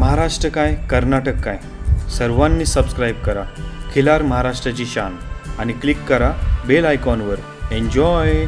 महाराष्ट्र काय कर्नाटक काय सर्वांनी सबस्क्राईब करा खिलार महाराष्ट्राची शान आणि क्लिक करा बेल आयकॉनवर। एन्जॉय।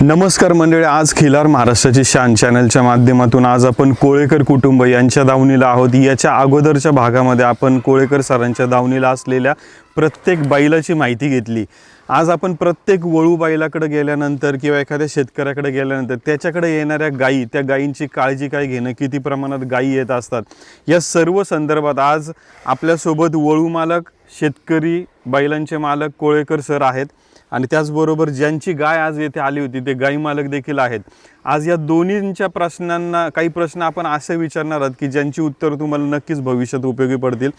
नमस्कार मंडळी, आज खिलार महाराष्ट्राची शान चॅनलच्या माध्यमातून आज आपण कोळेकर कुटुंब यांच्या दावणीला आहोत। याच्या अगोदरच्या भागामध्ये आपण कोळेकर सरांच्या दावणीला असलेल्या प्रत्येक बैलाची माहिती घेतली। आज आपण प्रत्येक वळू बैलाकडे गेल्यानंतर किंवा एखाद्या शेतकऱ्याकडे गेल्यानंतर त्याच्याकडे येणाऱ्या गायी, त्या गायींची काळजी काय घेणं, किती प्रमाणात गायी येत असतात, या सर्व संदर्भात आज आपल्यासोबत वळू मालक, शेतकरी, बैलांचे मालक कोळेकर सर आहेत आणि त्याचबरोबर ज्यांची गाय आज येथे आली होती ते गाई मालक देखील आहेत। आज या दोन्हींच्या प्रश्नांना काही प्रश्न आपण असे विचारणार आहोत की ज्यांची उत्तर तुम्हाला नक्कीच भविष्यात उपयोगी पडतील।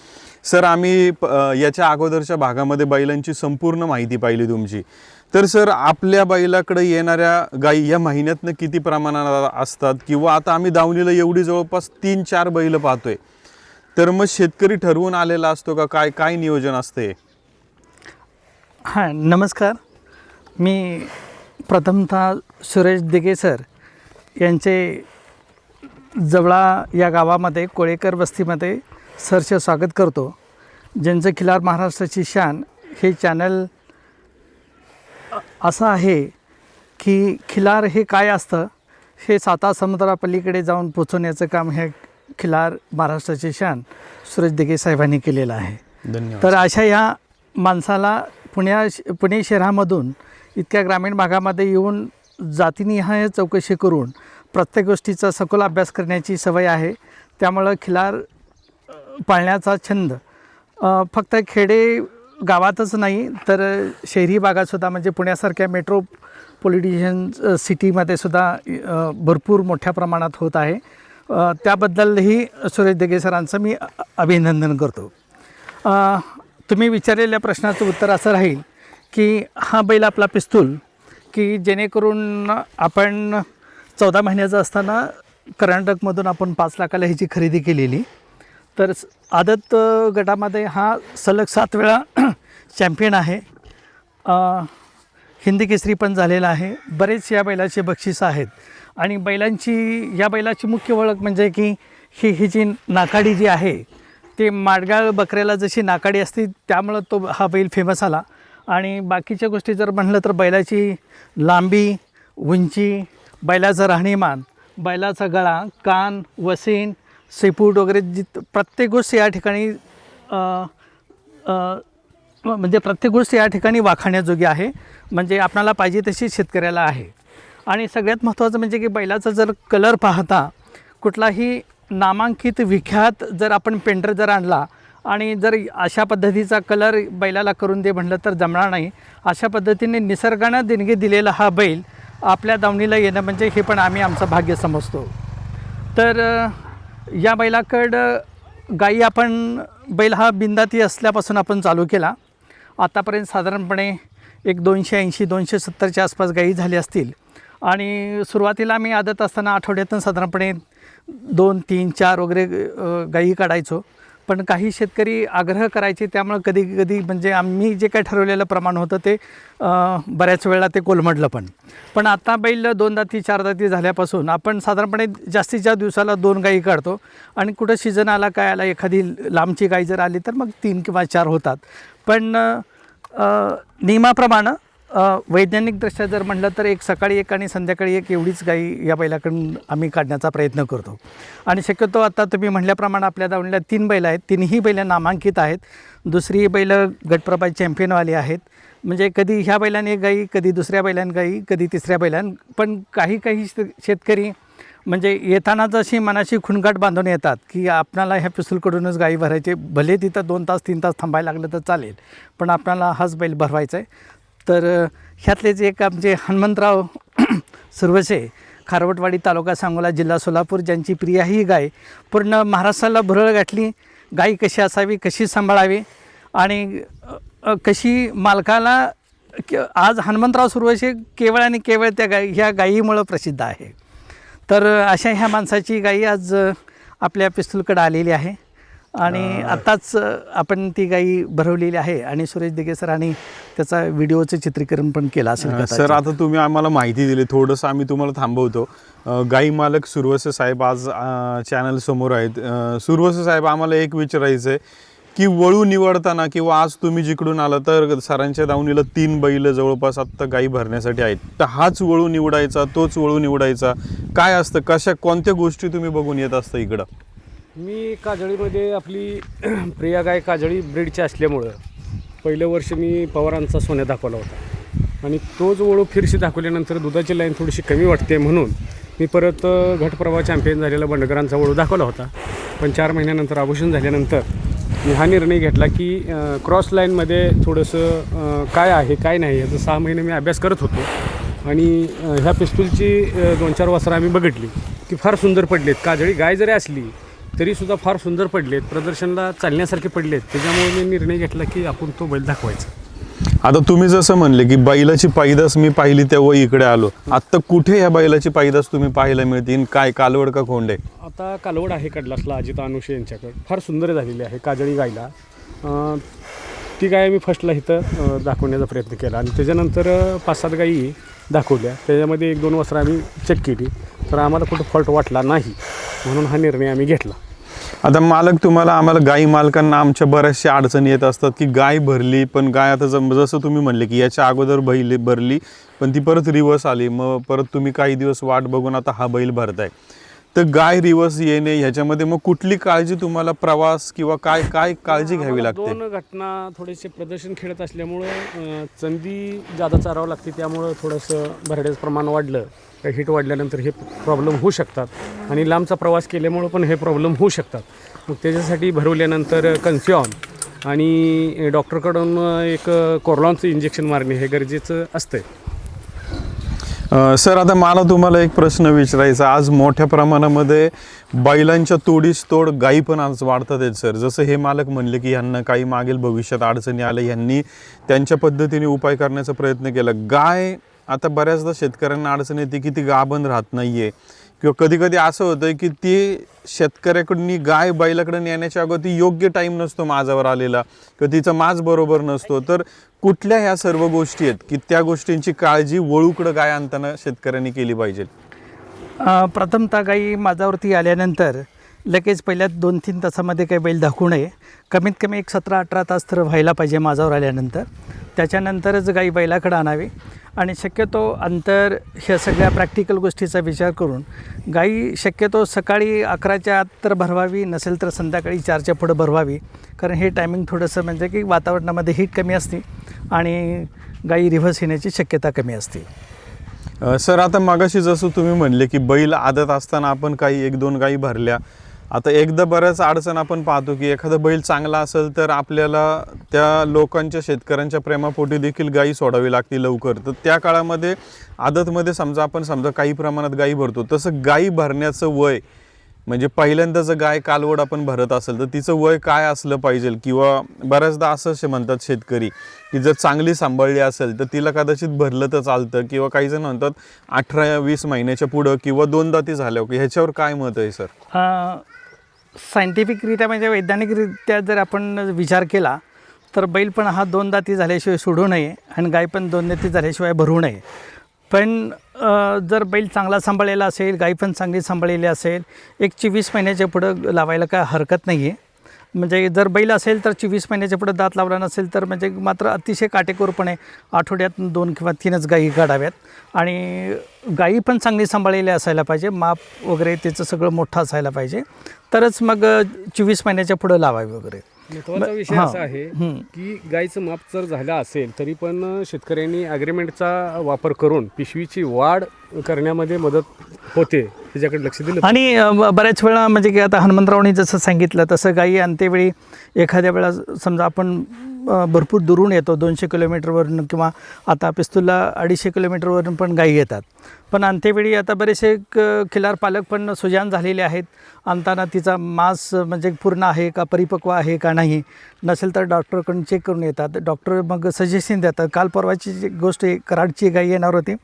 सर, आम्ही याच्या अगोदरच्या भागामध्ये बैलांची संपूर्ण माहिती पाहिली तुमची, तर सर आपल्या बैलाकडे येणाऱ्या गायी या महिन्यातनं किती प्रमाणात असतात, किंवा आता आम्ही दावणीला एवढी जवळपास 3-4 बैल पाहतोय, तर मग शेतकरी ठरवून आलेला असतो का, काय काय नियोजन असते? हां, नमस्कार। मी प्रथमतः सुरेश दिघे सर यांचे जवळा या गावामध्ये कोळेकर वस्तीमध्ये सरचे स्वागत करतो। ज्यांचं खिलार महाराष्ट्राची शान हे चॅनल असं आहे की खिलार हे काय असतं हे 7 समुद्रापलीकडे जाऊन पोचवण्याचं काम हे खिलार महाराष्ट्राची शान सुरेश दिघे साहेबांनी केलेलं आहे। धन्यवाद। तर अशा ह्या माणसाला पुणे शहरामधून इतक्या ग्रामीण भागामध्ये येऊन जातीनिहाय चौकशी करून प्रत्येक गोष्टीचा सखोल अभ्यास करण्याची सवय आहे। त्यामुळं खिलार पाळण्याचा छंद फक्त खेडे गावातच नाही तर शहरी भागातसुद्धा, म्हणजे पुण्यासारख्या मेट्रोपॉलिटिशन सिटीमध्ये सुद्धा भरपूर मोठ्या प्रमाणात होत आहे। त्याबद्दलही सुरेश दिघे सरांचं मी अभिनंदन करतो। तुम्ही विचारलेल्या प्रश्नाचं उत्तर असं राहील की हा बैल आपला पिस्तूल, की जेणेकरून आपण 14 महिन्याचा असताना कर्नाटकमधून आपण 5 लाखाला ह्याची खरेदी केलेली। तर आदत गटामध्ये हा सलग 7 वेळा चॅम्पियन आहे, हिंदी केसरी पण झालेला आहे। बरेच या बैलाचे बक्षीस आहेत आणि या बैलाची मुख्य ओळख म्हणजे की ही जी नाकाडी जी आहे ते माडगाळ बकऱ्याला जशी नाकाडी असते त्यामुळं हा बैल फेमस आला। आणि बाकीच्या गोष्टी जर म्हटलं तर बैलाची लांबी, उंची, बैलाचं राहणीमान, बैलाचा गळा, कान, वसीन, शेपूट वगैरे प्रत्येक गोष्ट या ठिकाणी प्रत्येक गोष्ट या ठिकाणी वाखाणण्याजोगी आहे, म्हणजे आपणाला पाहिजे तशी शेतकऱ्याला आहे। आणि सगळ्यात महत्त्वाचं म्हणजे की बैलाचा जर कलर पाहता, कुठलाही नामांकित विख्यात जर आपण पेंटर जर आणला आणि जर अशा पद्धतीचा कलर बैलाला करून दे म्हटलं तर जमणार नाही। अशा पद्धतीने निसर्गानं देणगी दिलेला हा बैल आपल्या दावणीला येणं म्हणजे हे पण आम्ही आमचं भाग्य समजतो। तर या बैलाकडं गाई बैल हा बिंदाती असल्यापासून आपण चालू केला। आतापर्यंत साधारणपणे एक 280-270च्या आसपास गाई झाली असतील। आणि सुरुवातीला आम्ही आदत असताना आठवड्यातून साधारणपणे 2, 3, 4 वगैरे गाई काढायचो, पण काही शेतकरी आग्रह करायचे, त्यामुळं कधी म्हणजे आम्ही जे काही ठरवलेलं प्रमाण होतं ते बऱ्याच वेळा ते कोलमडलं पण आता बैल 2 दाती 4 दाती झाल्यापासून आपण साधारणपणे जास्तीच्या दिवसाला 2 गाई काढतो आणि कुठं सीझन आला काय आला, एखादी लांबची गाई जर आली तर मग 3 किंवा 4 होतात। पण नियमाप्रमाणे वैज्ञानिकदृष्ट्या जर म्हटलं तर एक सकाळी 1 आणि संध्याकाळी 1 एवढीच गाई या बैलाकडून आम्ही काढण्याचा प्रयत्न करतो। आणि शक्यतो आता तुम्ही म्हटल्याप्रमाणे आपल्या दावणीला 3 बैल आहेत, 3ही बैल नामांकित आहेत। दुसरी बैल गटप्रभात चॅम्पियनवाली आहेत, म्हणजे कधी ह्या बैलाने 1 गाई, कधी दुसऱ्या बैलाने गाई, कधी तिसऱ्या बैलाने। पण काही शेतकरी म्हणजे येताना जशी मनाची खुणगाट बांधून येतात की आपणाला ह्या पिस्तूलकडूनच गाई भरायचे, भले तिथं 2 तास 3 तास थांबायला लागलं तर चालेल, पण आपल्याला हाच बैल भरवायचा आहे। तर ह्यातलेच एक आमचे हनुमंतराव सुरवसे, खारवटवाडी, तालुका सांगोला, जिल्हा सोलापूर, ज्यांची प्रिया ही गाय पूर्ण महाराष्ट्राला भुरळ गाठली। गाय कशी असावी, कशी सांभाळावी आणि कशी मालकाला, आज हनुमंतराव सुरवसे केवळ आणि केवळ त्या ह्या गायीमुळं प्रसिद्ध आहे। तर अशा ह्या माणसाची गाई आज आपल्या पिस्तूलकडे आलेली आहे आणि आत्ताच आपण ती गाई भरवलेली आहे आणि सुरेश दिघे सरांनी त्याचा व्हिडिओचं चित्रीकरण पण केलं असेल कदाचित. सर आता तुम्ही आम्हाला माहिती दिली, थोडंसं आम्ही तुम्हाला थांबवतो. गाई मालक सुरवसे साहेब आज चॅनल समोर आहेत. सुरवसे साहेब, आम्हाला एक विचारायचं आहे की वळू निवडताना किंवा आज तुम्ही जिकडून आला तर सरांच्या दावणीला 3 बैल जवळपास आत्ता गाई भरण्यासाठी आहेत, तर हाच वळू निवडायचा, तोच वळू निवडायचा, काय असतं, कोणत्या गोष्टी तुम्ही बघून येत असता इकडं? मी काजळीमध्ये आपली प्रिया गाय काजळी ब्रीडची असल्यामुळं पहिलं वर्ष मी पवारांचा सोन्या दाखवला होता आणि तोच वळू फिरशी दाखवल्यानंतर दुधाची लाईन थोडीशी कमी वाटते म्हणून मी परत घटप्रभा चॅम्पियन झालेला बंडकरांचा वळू दाखवला होता. पण 4 महिन्यानंतर आभूषण झाल्यानंतर मी हा निर्णय घेतला की क्रॉस लाईनमध्ये थोडंसं काय आहे काय नाही याचा 6 महिने मी अभ्यास करत होतो आणि ह्या पिस्तूलची 2-4 वासरं आम्ही बघितली की फार सुंदर पडलेत. काजळी गाय जरी असली तरीसुद्धा फार सुंदर पडलेत, प्रदर्शनला चालण्यासारखे पडलेत. त्याच्यामुळे मी निर्णय घेतला की आपण तो बैल दाखवायचा. आता तुम्ही जसं म्हणले की बैलाची पैदास मी पाहिली तेव्हा इकडे आलो, आत्ता कुठे या बैलाची पैदास तुम्ही पाहायला मिळतील? काय कालवड का खोंडे? आता कालवड आहे कडलासला अजित अनुषे यांच्याकडे, फार सुंदर झालेली आहे काजळी गायला. ती गाय मी फर्स्टला इथं दाखवण्याचा प्रयत्न केला आणि त्याच्यानंतर 5-7 गायी दाखवल्या. त्याच्यामध्ये 1-2 वासरं आम्ही चेक केली तर आम्हाला कुठं फॉल्ट वाटला नाही, म्हणून हा निर्णय आम्ही घेतला. आता मालक, आम्हाला गाई मालकांना आमच्या बऱ्याचशा अडचणी येत असतात की गाय भरली पण गाय आता जसं तुम्ही म्हणले की याच्या अगोदर बैल भरली पण ती परत रिवर्स आली, मग परत तुम्ही काही दिवस वाट बघून आता हा बैल भरताय, तर गाय रिवर्स येणे ह्याच्यामध्ये मग कुठली काळजी तुम्हाला, प्रवास किंवा काय काय काळजी घ्यावी लागते? 2 घटना थोडेसे प्रदर्शन खेळत असल्यामुळं चंदी जादा चारावं लागते, त्यामुळं थोडंसं भरड्याचं प्रमाण वाढलं, हिट वाढल्यानंतर हे प्रॉब्लेम होऊ शकतात आणि लांबचा प्रवास केल्यामुळं पण हे प्रॉब्लेम होऊ शकतात. मग त्याच्यासाठी भरवल्यानंतर कन्फ्युऑन आणि डॉक्टरकडून एक कोरलॉनचं इंजेक्शन मारणे हे गरजेचं असतं. सर आता मला तुम्हाला एक प्रश्न विचारायचा, आज मोठ्या प्रमाणामध्ये बैलांच्या तोडीस तोड गायी पण आज वाढतात आहेत सर. जसं हे मालक म्हणले की ह्यांना काही मागील भविष्यात अडचणी आल्या, ह्यांनी त्यांच्या पद्धतीने उपाय करण्याचा प्रयत्न केला. गाय आता बऱ्याचदा शेतकऱ्यांना अडचण येते की ती गाभण राहत नाही आहे किंवा कधी कधी असं होतं की ती शेतकऱ्याकडून गाय बैलाकडे नेण्याच्या अगोदर ती योग्य टाईम नसतो माझ्यावर आलेला किंवा तिचा माज बरोबर नसतो, तर कुठल्या ह्या सर्व गोष्टी आहेत की त्या गोष्टींची काळजी वळूकडं गाय आणताना शेतकऱ्यांनी केली पाहिजे? प्रथमतः गाई माझ्यावरती आल्यानंतर लगेच पहिल्या 2-3 तासामध्ये काही बैल दाखवू नये. कमीत कमी एक 17-18 तास तर व्हायला पाहिजे माझ्यावर आल्यानंतर. त्याच्यानंतरच गाई बैलाकडे आणावी आणि शक्यतो अंतर ह्या सगळ्या प्रॅक्टिकल गोष्टीचा विचार करून गाई शक्यतो सकाळी 11च्या आत तर भरवावी, नसेल तर संध्याकाळी 4च्या पुढं भरवावी, कारण हे टायमिंग थोडंसं म्हणजे की वातावरणामध्ये हीट कमी असते आणि गाई रिव्हर्स येण्याची शक्यता कमी असते. सर आता मागाशी जसं तुम्ही म्हणले की बैल आदत असताना आपण काही 1-2 गायी भरल्या, आता एकदा बऱ्याच अडचण आपण पाहतो की एखादा बैल चांगला असेल तर आपल्याला त्या लोकांच्या शेतकऱ्यांच्या प्रेमापोटी देखील गायी सोडावी लागते लवकर, तर त्या काळामध्ये आदतमध्ये समजा काही प्रमाणात गायी भरतो, तसं गायी भरण्याचं वय म्हणजे पहिल्यांदा जर गाय कालवड आपण भरत असेल तर तिचं वय काय असलं पाहिजे? किंवा बऱ्याचदा असं म्हणतात शेतकरी की जर चांगली सांभाळली असेल तर तिला कदाचित भरलं तर चालतं, किंवा काही जण म्हणतात 18-20 महिन्याच्या पुढं किंवा 2 दाती झाल्यावर, ह्याच्यावर काय मत आहे सर? सायंटिफिकरित्या म्हणजे वैज्ञानिकरित्या जर आपण विचार केला तर बैल पण हा 2 दाती झाल्याशिवाय सोडू नये आणि गाय पण 2 दाती झाल्याशिवाय भरवू नये. पण जर बैल चांगला सांभाळलेला असेल, गाय पण चांगली सांभाळलेली असेल, एक 24 महिन्याच्या पुढं लावायला काय हरकत नाही आहे. म्हणजे जर बैल असेल तर 24 महिन्याच्या पुढं दात लावला नसेल तर म्हणजे मात्र अतिशय काटेकोरपणे आठवड्यात 2 किंवा 3च गायी काढाव्यात आणि गायी पण चांगली सांभाळलेली असायला पाहिजे, माप वगैरे त्याचं सगळं मोठं असायला पाहिजे, तरच मग 24 महिन्याच्या पुढं लावावी वगैरे. महत्त्वाचा विषय असा आहे की गायचं माप जर झालं असेल तरी पण शेतकऱ्यांनी ॲग्रीमेंटचा वापर करून पिशवीची वाढ करण्यामध्ये मदत होते, त्याच्याकडे लक्ष दिलं. आणि बऱ्याच वेळा म्हणजे की आता हनुमंतरावनी जसं सांगितलं तसं गायी अंत्यवेळी एखाद्या वेळा समजा आपण भरपूर दुरून येतो 200 किलोमीटरवरून किंवा आता पिस्तूलला 250 किलोमीटरवरून पण गायी येतात, पण अंत्यवेळी आता बरेचसे खिलार पालक पण सुजाण झालेले आहेत. आणताना तिचा मांस म्हणजे पूर्ण आहे का, परिपक्व आहे का नाही, नसेल तर डॉक्टरकडून चेक करून येतात. डॉक्टर मग सजेशन देतात. काल परवाची जी गोष्ट कराडची गायी येणार होती,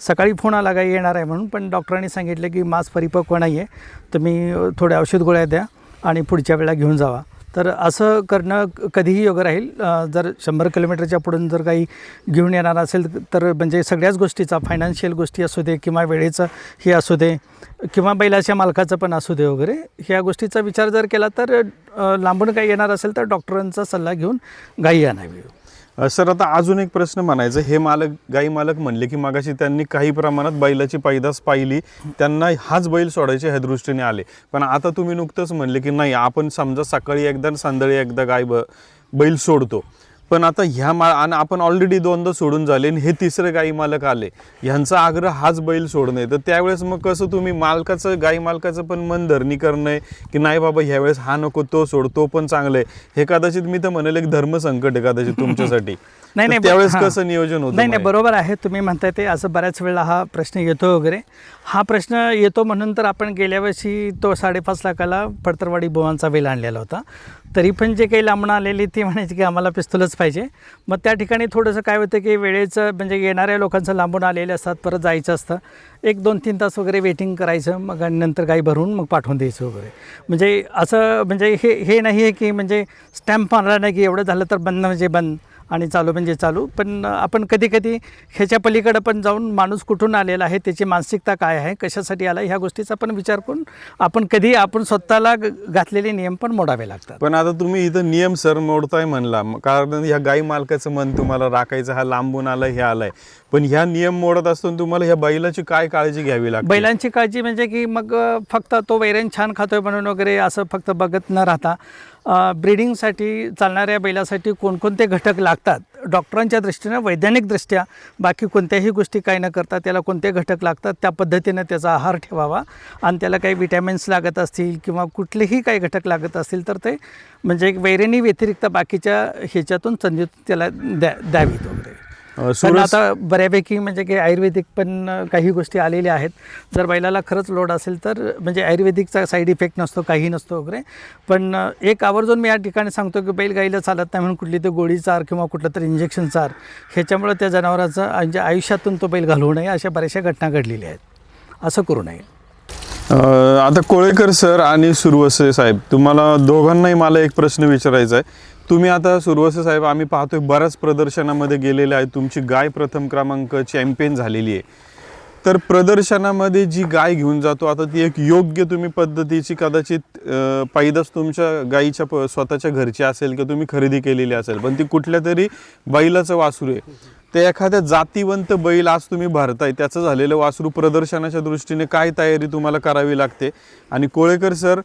सकाळी फोन आला गायी येणार आहे म्हणून, पण डॉक्टरांनी सांगितलं की मांस परिपक्व नाही आहे, तुम्ही थोड्या औषध गोळ्या द्या आणि पुढच्या वेळेला घेऊन जावा. तर असं करणं कधीही योग्य राहील. जर 100 किलोमीटरच्या पुढून जर काही घेऊन येणार असेल तर म्हणजे सगळ्याच गोष्टीचा, फायनान्शियल गोष्टी असू दे किंवा वेळेचं हे असू दे किंवा बैलाच्या मालकाचं पण असू दे वगैरे, ह्या गोष्टीचा विचार जर केला तर लांबून काही येणार असेल तर डॉक्टरांचा सल्ला घेऊन गायी आणावी. सर आता अजून एक प्रश्न म्हणायचं, हे गाई मालक म्हणले की मागाशी त्यांनी काही प्रमाणात बैलाची पैदास पाहिली, त्यांना हाच बैल सोडायचे ह्या दृष्टीने आले, पण आता तुम्ही नुकतंच म्हणले की नाही, आपण समजा सकाळी एकदा संध्याकाळी एकदा बैल सोडतो, पण आता आणि आपण ऑलरेडी 2दा सोडून झाले आणि हे तिसरे गाई मालक आले, ह्यांचा आग्रह हाच बैल सोडणे, तर त्यावेळेस मग कसं तुम्ही गाई मालकाचं पण मन धरणी करणं की नाही बाबा ह्यावेळेस हा नको तो सोड, तो पण चांगलं आहे, हे कदाचित मी तर म्हणेल एक धर्मसंकट आहे कदाचित तुमच्यासाठी. नाही त्यावेळेस कसं नियोजन होतं? नाही, बरोबर आहे तुम्ही म्हणताय ते. असं बऱ्याच वेळेला हा प्रश्न येतो वगैरे. हा प्रश्न येतो म्हणून तर आपण गेल्या वर्षी तो 5.5 लाखाला पडतरवाडी बोवांचा बैल आणलेला होता. तरी पण जे काही लांबणं आलेली ती म्हणायची की आम्हाला पिस्तूलच पाहिजे. मग त्या ठिकाणी थोडंसं काय होतं की वेळेचं म्हणजे येणाऱ्या लोकांचं लांबून आलेले असतात, परत जायचं असतं, 1-2-3 तास वगैरे वेटिंग करायचं, मग आणि नंतर गाई भरून मग पाठवून द्यायचं वगैरे. म्हणजे असं म्हणजे हे नाही आहे की म्हणजे स्टॅम्प मारला नाही की एवढं झालं तर बंद म्हणजे बंद आणि चालू म्हणजे चालू. पण आपण कधी ह्याच्या पलीकडं पण जाऊन माणूस कुठून आलेला आहे, त्याची मानसिकता काय आहे, कशासाठी आला, ह्या गोष्टीचा पण विचार करून आपण स्वतःला घातलेले नियम पण मोडावे लागतात. पण आता तुम्ही इथं नियम सर मोडताय म्हणला, कारण ह्या गाई मालकाचं मन तुम्हाला राखायचं, हा लांबून आलाय हे आलाय, पण ह्या नियम मोडत असताना तुम्हाला ह्या बैलाची काय काळजी घ्यावी लागते? बैलांची काळजी म्हणजे की मग फक्त तो वैरण छान खातोय म्हणून वगैरे असं फक्त बघत न राहता ब्रीडिंगसाठी चालणाऱ्या बैलासाठी कोणकोणते घटक लागतात डॉक्टरांच्या दृष्टीनं, वैज्ञानिकदृष्ट्या, बाकी कोणत्याही गोष्टी काय न करता त्याला कोणते घटक लागतात त्या पद्धतीनं त्याचा आहार ठेवावा. आणि त्याला काही विटॅमिन्स लागत असतील किंवा कुठलेही काही घटक लागत असतील तर ते म्हणजे एक वैरणी व्यतिरिक्त बाकीच्या ह्याच्यातून संधी त्याला द्यावीत वगैरे. पण आता बऱ्यापैकी म्हणजे की आयुर्वेदिक पण काही गोष्टी आलेल्या आहेत. जर बैलाला खरंच लोड असेल तर म्हणजे आयुर्वेदिकचा साईड इफेक्ट नसतो, काही नसतो वगैरे. पण एक आवर्जून मी या ठिकाणी सांगतो की बैल गाईला चालत नाही म्हणून कुठली तर गोळी चार किंवा कुठलं तरी इंजेक्शन चार, ह्याच्यामुळं त्या जनावराचं म्हणजे आयुष्यातून तो बैल घालवू नये, अशा बऱ्याचशा घटना घडलेल्या आहेत. असं करू नये. आता कोळेकर सर आणि सुरवसे साहेब, तुम्हाला दोघांनाही मला एक प्रश्न विचारायचा आहे. तुम्ही आता सुरवसे साहेब, आम्ही पाहतोय बऱ्याच प्रदर्शनामध्ये गेलेले आहे, तुमची गाय प्रथम क्रमांक चॅम्पियन झालेली आहे, तर प्रदर्शनामध्ये जी गाय घेऊन जातो आता ती एक योग्य तुम्ही पद्धतीची कदाचित पैदास तुमच्या गायीच्या स्वतःच्या घरची असेल किंवा तुम्ही खरेदी केलेली असेल, पण ती कुठल्या तरी बैलाचं वासरू आहे, ते एखाद्या जातीवंत बैल आज तुम्ही भरताय, त्याचं झालेलं वासरू प्रदर्शनाच्या दृष्टीने काय तयारी तुम्हाला करावी लागते? आणि कोळेकर सर,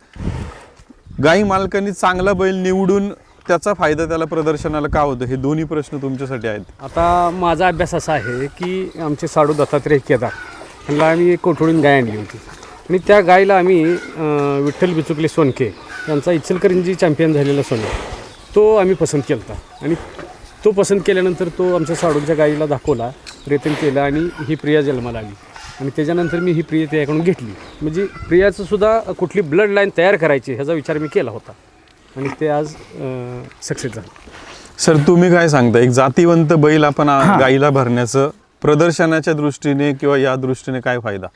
गाई मालकांनी चांगला बैल निवडून त्याचा फायदा त्याला प्रदर्शनाला का होतं? हे दोन्ही प्रश्न तुमच्यासाठी आहेत. आता माझा अभ्यास असा आहे की आमचे साडू दत्तात्रय केदार ह्यांना आम्ही एक कोठडून गाय आणली होती आणि त्या गायीला आम्ही विठ्ठल बिचुकले सोनके यांचा इचलकरंजी चॅम्पियन झालेला सोने तो आम्ही पसंत केला होता. आणि तो पसंत केल्यानंतर तो आमच्या साडूच्या गायीला दाखवला, प्रयत्न केला आणि ही प्रिया जन्माला आली आणि त्याच्यानंतर मी ही प्रिया त्याच्याकडून घेतली. म्हणजे प्रियाचं सुद्धा कुठली ब्लड लाईन तयार करायची ह्याचा विचार मी केला होता आणि ते आज सक्सेस झालं. सर तुम्ही काय सांगता, एक जातीवंत बैल आपण गाईला भरण्याचं प्रदर्शनाच्या दृष्टीने किंवा या दृष्टीने काय फायदा?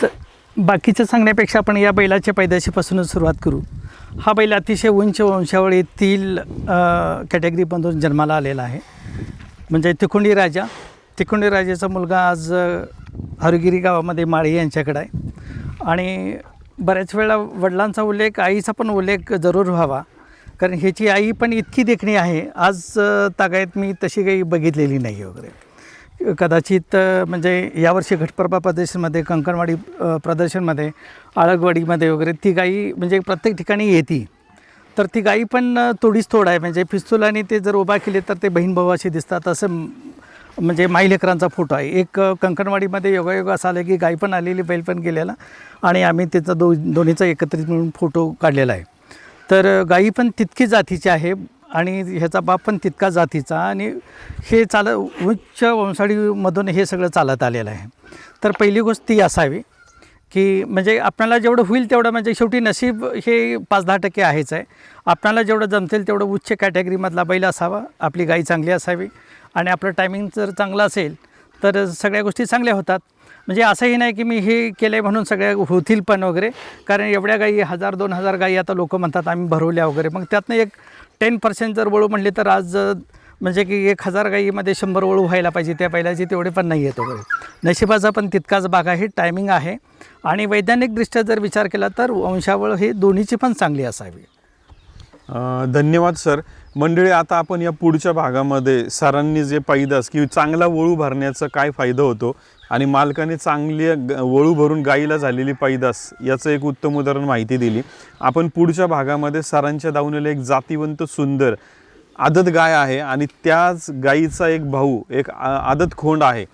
तर बाकीचं सांगण्यापेक्षा आपण या बैलाच्या पैदाशीपासूनच सुरुवात करू. हा बैल अतिशय उंच वंशावळीतील कॅटेगरीमधून जन्माला आलेला आहे. म्हणजे तिकोंडी राजाचा मुलगा आज हरगिरी गावामध्ये माळी यांच्याकडे आहे. आणि बऱ्याच वेळा वडिलांचा उल्लेख, आईचा पण उल्लेख जरूर व्हावा, कारण ह्याची आई पण इतकी देखणी आहे, आज तागायत मी तशी काही बघितलेली नाही वगैरे. कदाचित म्हणजे यावर्षी घटप्रभा प्रदर्शनमध्ये, कंकणवाडी प्रदर्शनमध्ये, आळगवाडीमध्ये वगैरे ती गाई म्हणजे प्रत्येक ठिकाणी येते. तर ती गाई पण थोडीच थोड आहे, म्हणजे पिस्तूल आणि ते जर उभा केले तर ते बहीण भाऊ असे दिसतात, असं म्हणजे माईलेकरांचा फोटो आहे. एक कंकणवाडीमध्ये योगायोग असा आला की गाय पण आलेली, बैल पण गेलेला आणि आम्ही त्याचा दोन्हीचा एकत्रित मिळून फोटो काढलेला आहे. तर गाई पण तितकी जातीची आहे आणि ह्याचा बाप पण तितका जातीचा आणि हे उच्च वंशाळीमधून हे सगळं चालत आलेलं आहे. तर पहिली गोष्ट ती असावी की म्हणजे आपल्याला जेवढं होईल तेवढं, म्हणजे शेवटी नशीब हे 5-10% आहेच आहे. आपल्याला जेवढं जमतेल तेवढं उच्च कॅटेगरीमधला बैल असावा, आपली गाई चांगली असावी आणि आपलं टायमिंग जर चांगलं असेल तर सगळ्या गोष्टी चांगल्या होतात. म्हणजे असंही नाही की मी हे केलं आहे म्हणून सगळ्या होतील पण वगैरे, कारण एवढ्या गायी 1000-2000 गायी आता लोक म्हणतात आम्ही भरवल्या वगैरे, मग त्यातनं एक 10% जर वळू म्हणले तर आज म्हणजे की 1000 गायीमध्ये 100 वळू व्हायला पाहिजे, त्या बैलाची तेवढे पण नाही येत वगैरे. नशिबाचा पण तितकाच भाग आहे, टायमिंग आहे. आणि वैज्ञानिकदृष्ट्या जर विचार केला तर वंशावळ ही दोन्हीची पण चांगली असावी. धन्यवाद सर. मंडळी, आता आपण या पुढच्या भागामध्ये सरांनी जे पैदास की चांगला वळू भरण्याचा काय फायदा होतो आणि मालकाने चांगली वळू भरून गाईला झालेली पैदास याचं एक उत्तम उदाहरण माहिती दिली. आपण पुढच्या भागामध्ये सरांच्या दावणीला एक जातीवंत सुंदर आदत गाय आहे आणि त्याच गाईचा एक भाऊ एक आदत खोंड आहे,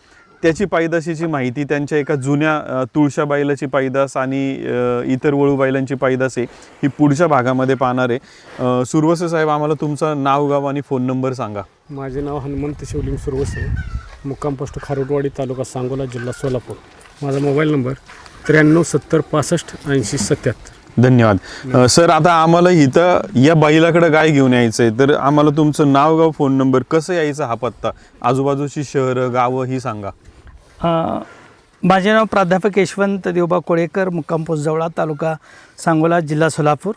त्याची पैदाशीची माहिती, त्यांच्या एका जुन्या तुळशा बैलाची पैदास आणि इतर वळू बैलांची पैदास आहे ही पुढच्या भागामध्ये पाहणार आहे. सुरवसे साहेब, आम्हाला तुमचं नाव, गाव आणि फोन नंबर सांगा. माझे नाव हनुमंत शिवलिंग सुरवसे, मुक्काम पोस्ट खारोटवाडी, तालुका सांगोला, जिल्हा सोलापूर. माझा मोबाईल नंबर 93 70 65 80 77. धन्यवाद सर. आता आम्हाला इथं या बैलाकडे गाय घेऊन यायचं आहे, तर आम्हाला तुमचं नाव, गाव, फोन नंबर, कसं यायचं, हा पत्ता, आजूबाजूची शहरं गावं ही सांगा. माझे नाव प्राध्यापक यशवंत देवबा कोळेकर, मुक्काम पोस्ट जवळा, तालुका सांगोला, जिल्हा सोलापूर.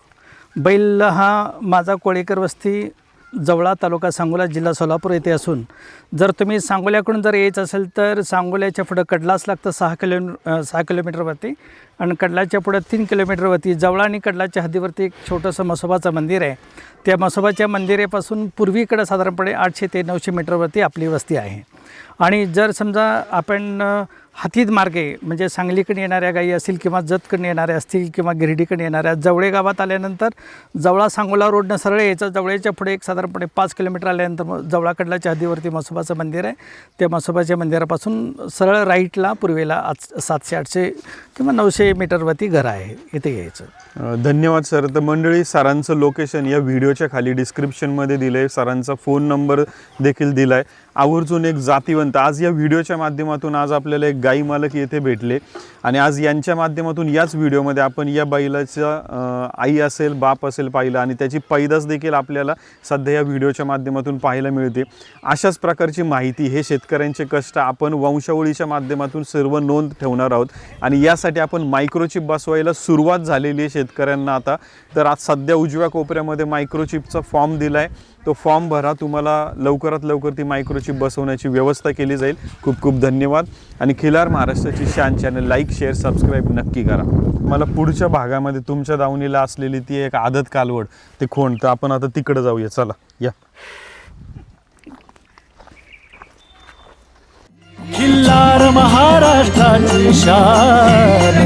बैल हा माझा कोळेकर वस्ती जवळा, तालुका सांगोला, जिल्हा सोलापूर येथे असून जर तुम्ही सांगोल्याकडून जर यायचं असेल तर सांगोल्याच्या पुढं कडलाच लागतं 6 किलोमीटरवरती, आणि कडलाच्या पुढं 3 किलोमीटरवरती जवळा आणि कडलाच्या हद्दीवरती एक छोटंसं म्हसोबाचं मंदिर आहे. त्या म्हसोबाच्या मंदिरापासून पूर्वीकडं साधारणपणे 800 ते 900 मीटरवरती आपली वस्ती आहे. आणि जर समजा आपण हातीद मार्गे म्हणजे सांगलीकडे येणाऱ्या गायी असतील किंवा जतकडून येणाऱ्या असतील किंवा गिरडीकडे येणाऱ्या, जवळे गावात आल्यानंतर जवळा सांगोला रोडनं सरळ यायचं, जवळच्या पुढे एक साधारणपणे 5 किलोमीटर आल्यानंतर जवळाकडल्याच्या हद्दीवरती म्हसोबाचं मंदिर आहे. त्या म्हसोबाच्या मंदिरापासून सरळ राईटला पूर्वेला 700-800 किंवा 900 मीटरवरती घर आहे, इथे यायचं. धन्यवाद सर. तर मंडळी, सरांचं लोकेशन या व्हिडिओच्या खाली डिस्क्रिप्शनमध्ये दिलं आहे, सरांचा फोन नंबर देखील दिला आहे. आवर्जून एक जातीवंत, आज या व्हिडिओच्या माध्यमातून आज आपल्याला एक गाई मालक येथे भेटले आणि आज यांच्या माध्यमातून याच व्हिडिओमध्ये आपण या बैलाचा आई असेल बाप असेल पाहिलं आणि त्याची पैदास देखील आपल्याला सध्या या व्हिडिओच्या माध्यमातून पाहायला मिळते. अशाच प्रकारची माहिती, हे शेतकऱ्यांचे कष्ट आपण वंशावळीच्या माध्यमातून सर्व नोंद ठेवणार आहोत आणि यासाठी आपण मायक्रोचिप बसवायला सुरुवात झालेली आहे शेतकऱ्यांना आता. तर आज सध्या उजव्या कोपऱ्यामध्ये मायक्रोचिपचा फॉर्म दिला आहे, तो फॉर्म भरा, तुम्हाला लवकरात लवकर ती मायक्रोचिप बसवण्याची व्यवस्था केली जाईल. खूप खूप धन्यवाद. आणि खिलार महाराष्ट्राची शान चॅनल लाईक, शेअर, सबस्क्राईब नक्की करा. मला पुढच्या भागामध्ये तुमच्या दावणीला असलेली ती एक आदत कालवड, ते खोंड, तर आपण आता तिकडे जाऊया. चला या. खिल्लार महाराष्ट्राची शान.